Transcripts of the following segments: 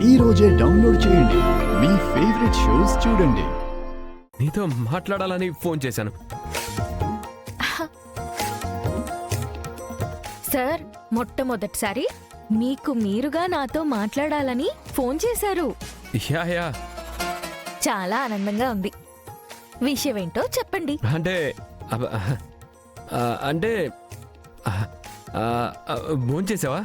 ఈ రోజే డౌన్లోడ్ చేయండి. మీ ఫేవరెట్ షోస్ చూడండి. నీతో మాట్లాడాలని ఫోన్ చేశాను. సార్, మొట్టమొదటిసారి మీకు మీరుగా నాతో మాట్లాడాలని ఫోన్ చేశారు. యా చాలా ఆనందంగా ఉంది. విషయం ఏంటో చెప్పండి. అంటే అంటే భోంచేసావా?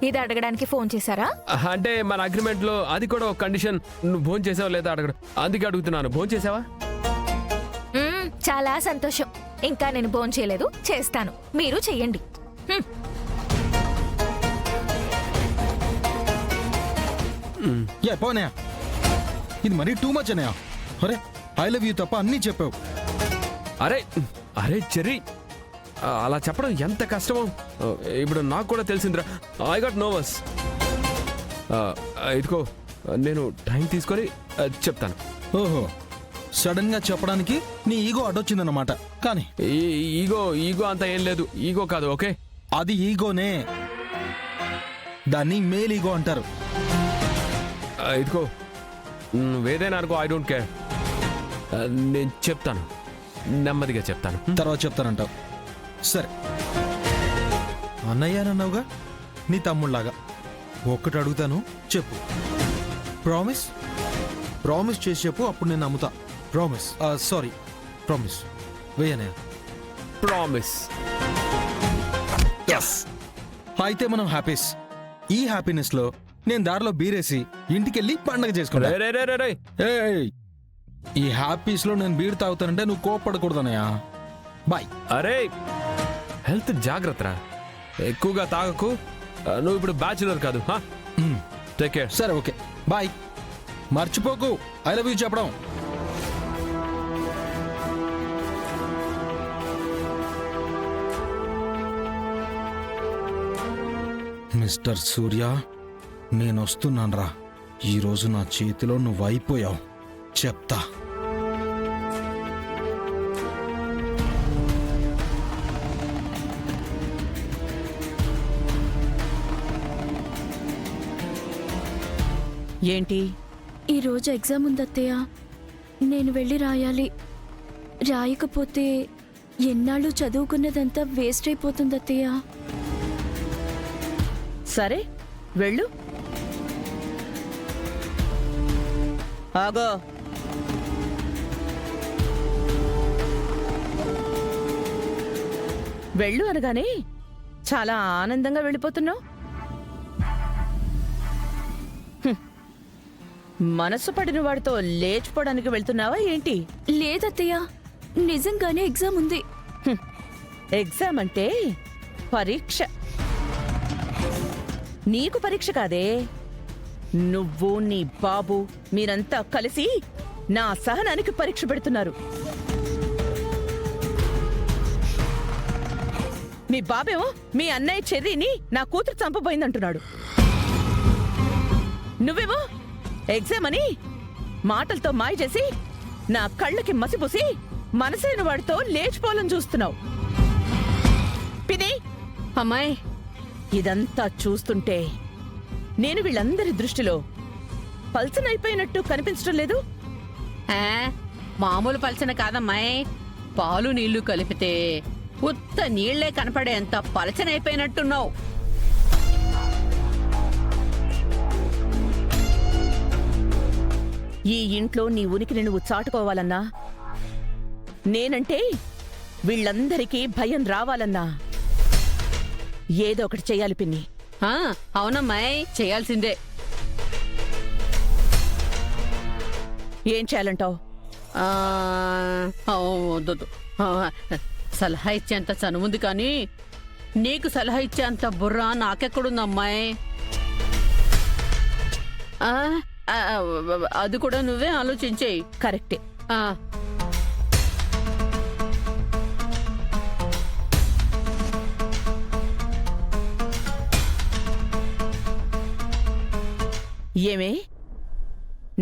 ఇది అడగడానికి ఫోన్ చేశారా? అంటే మన అగ్రిమెంట్ లో అది కూడా ఒక కండిషన్. నువ్వు భోంచేసావా లేదా అడగడం, అందుకే అడుగుతున్నాను. భోంచేసావా? చాలా సంతోషం. ఇంకా నేను భోన్ చేయలేదు, చేస్తాను. మీరు చెయ్యండి. పోనయా, ఇది మరీ టూ మచ్ అనయా. అరే ఐ లవ్ యూ తప్ప అన్నీ చెప్పావు. అరే అరే చెర్రీ, అలా చెప్పడం ఎంత కష్టమో ఇప్పుడు నాకు కూడా తెలిసిందిరా. I got nervous. ఇదిగో నేను టైం తీసుకొని చెప్తాను. ఓహో, సడన్ గా చెప్పడానికి నీ ఈగో అడ్డొచ్చిందన్నమాట. కానీ ఈగో అంత ఏం లేదు. ఈగో కాదు, ఓకే? అది ఈగోనే, దాన్ని మేల్ ఈగో అంటారు. ఇదిగో నువ్వేదైనా అనుకో, ఐ డోంట్ కేర్. నేను చెప్తాను, నెమ్మదిగా చెప్తాను. తర్వాత చెప్తానంటావు. సరే, అన్నయ్యనన్నావుగా, నీ తమ్ముళ్లాగా. ఒక్కటి అడుగుతాను, చెప్పు. ప్రామిస్? ప్రామిస్ చేసి చెప్పు, అప్పుడు నేను నమ్ముతా. ప్రామిస్. Sorry, promise. వేయనయ్య. ప్రామిస్. అయితే మనం హ్యాపీస్. ఈ హ్యాపీనెస్ లో నేను దారిలో బీరేసి ఇంటికెళ్ళి పండగ చేసుకుంటా. ఏయ్, ఈ హ్యాపీస్ లో నేను బీర్ తాగుతానంటే నువ్వు కోప్పడకూడదనయ్యా. బాయ్. అరే హెల్త్ జాగ్రత్తరా, ఎక్కువగా తాగకు. నువ్వు ఇప్పుడు బ్యాచులర్ కాదు. Take care. సరే, ఓకే, బాయ్. మర్చిపోకు ఐ లవ్ యూ చెప్పడం. మిస్టర్ సూర్య, నేను వస్తున్నాన్రా. ఈరోజు నా చేతిలో నువ్వు అయిపోయావు, చెప్తా. ఏంటి? ఈరోజు ఎగ్జామ్ ఉంది అత్తయ్య, నేను వెళ్ళి రాయాలి. రాయకపోతే ఎన్నాళ్ళు చదువుకున్నదంతా వేస్ట్ అయిపోతుంది అత్తయ్య. సరే వెళ్ళు. ఆగో, వెళ్ళు అనగానే చాలా ఆనందంగా వెళ్ళిపోతున్నావు. మనసు పడిన వాడితో లేచిపోవడానికి వెళ్తున్నావా ఏంటి? లేదత్తయ్య, నిజంగానే ఎగ్జామ్ ఉంది. ఎగ్జామ్ అంటే పరీక్ష. నీకు పరీక్ష కాదే, నువ్వు నీ బాబు మీరంతా కలిసి నా సహనానికి పరీక్ష పెడుతున్నారు. మీ బాబేమో మీ అన్నయ్య చెర్రీని నా కూతురు చంపబోయిందంటున్నాడు. నువ్వేమో ఎగ్జామ్ అని మాటలతో మాయ చేసి నా కళ్ళకి మసిపూసి మనసైన వాడితో లేచిపోవాలని చూస్తున్నావు. పిని అమ్మాయి, ఇదంతా చూస్తుంటే నేను వీళ్ళందరి దృష్టిలో పల్చనైపోయినట్టు కనిపించడం లేదు. మామూలు పలచన కాదమ్మాయి, పాలు నీళ్లు కలిపితే ఉత్త నీళ్లే కనపడేంత పలచనైపోయినట్టున్నావు. ఈ ఇంట్లో నీ ఉనికిని నువ్వు చాటుకోవాలన్నా, నేనంటే వీళ్ళందరికీ భయం రావాలన్నా ఏదో ఒకటి చెయ్యాలి పిన్ని. అవునమ్మాయి, చేయాల్సిందే. ఏం చేయాలంటావు? సలహా ఇచ్చేంత చనువుంది కానీ నీకు సలహా ఇచ్చేంత బుర్ర నాకెక్కడుందమ్మాయి? అది కూడా నువ్వే ఆలోచించేయి. కరెక్టే. ఏమే,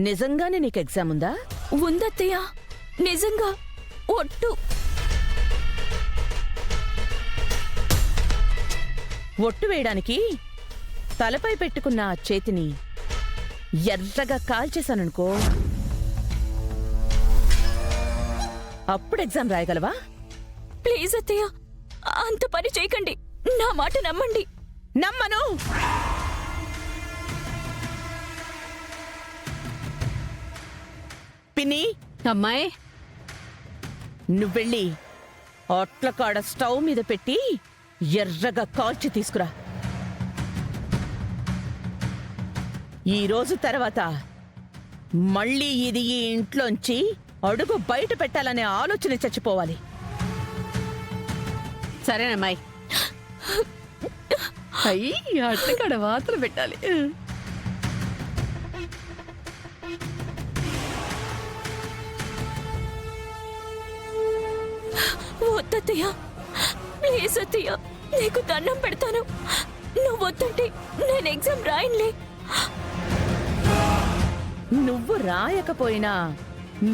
నిజంగానే నీకు ఎగ్జామ్ ఉందా? ఉందత్తయ్య, నిజంగా ఒట్టు. ఒట్టు వేయడానికి తలపై పెట్టుకున్న ఆ చేతిని ఎర్రగా కాల్చేశాననుకో, అప్పుడు ఎగ్జామ్ రాయగలవా? ప్లీజ్ అత్తయ్య, అంత పని చేయకండి. నా మాట నమ్మండి. నమ్మను. పిన్ని, అమ్మాయి, నువ్వెళ్ళి అట్ల కాడ స్టవ్ మీద పెట్టి ఎర్రగా కాల్చి తీసుకురా. ఈ రోజు తర్వాత మళ్ళీ ఇది ఈ ఇంట్లోంచి అడుగు బయట పెట్టాలనే ఆలోచన చచ్చిపోవాలి. సరేనమ్మాయి. అయ్యి అట్టకాడ వాతలు పెట్టాలి. వద్దత్తయ్య, ప్లీజ్ అత్తయ్య, నీకు దండం పెడతాను. నువ్వు వద్దంటే నేను ఎగ్జామ్ రాయనులే. నువ్వు రాయకపోయినా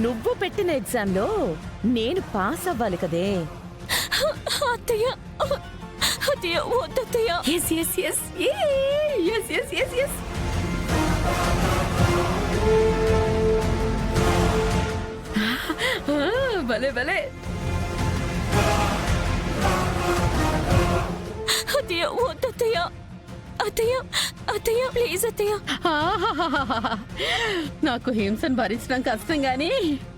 నువ్వు పెట్టిన ఎగ్జామ్లో నేను పాస్ అవ్వాలి కదే. అత్తయ్య, అత్తయ్య వద్దత్తయ్య. Yes yes yes yes yes yes yes. భలే భలే. అత్తయ్య వద్దత్తయ్య. అత్తయ్య, అత్తయ్య ప్లీజ్ అత్తయ్య. ఆహాహాహాహా. నాకు హింసను భరించడం కష్టం గాని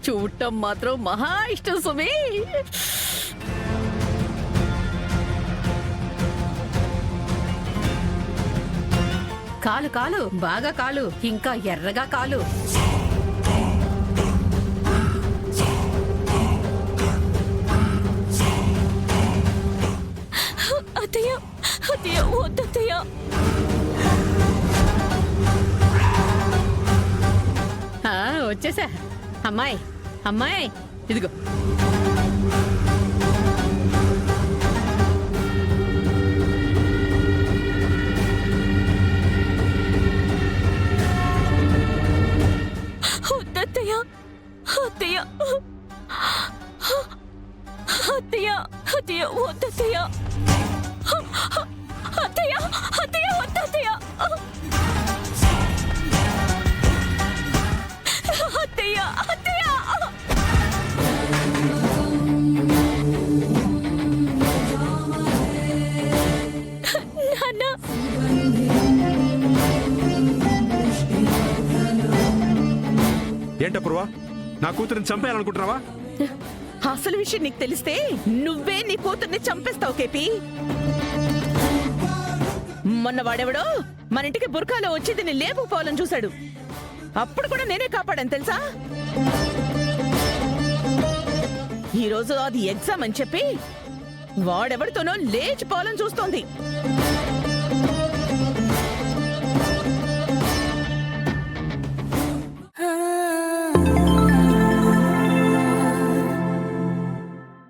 చూడటం మాత్రం మహా ఇష్టం సుమి. కాలు కాలు, బాగా కాలు, ఇంకా ఎర్రగా కాలు. అత్తయ్య, అత్తయ్య వద్దత్తయ్య. వచ్చేసా. అమ్మాయి, అమ్మాయి, ఇదిగో. వద్దత్తయ్య, అత్తయ్య, అత్తయ్య, అత్తయ్య వద్దత్తయ్య. అత్తయ్య, అత్తయ్య వద్దత్తయ్య. అత్తయ్య, అత్తయ్య. నాన్న, ఏంటప్రవా, నా కూతురిని చంపేయాలనుకుంటున్నావా? అసలు విషయం నీకు తెలిస్తే నువ్వే నీ కూతుర్ని చంపేస్తావు కేపీ. మొన్న వాడెవడో మన ఇంటికి బుర్కాలో వచ్చి దీన్ని లేపుకోవాలని చూశాడు. అప్పుడు కూడా నేనే కాపాడాను తెలుసా. ఈరోజు అది ఎగ్జామ్ అని చెప్పి వాడెవడితోనో లేచిపోవాలని చూస్తోంది.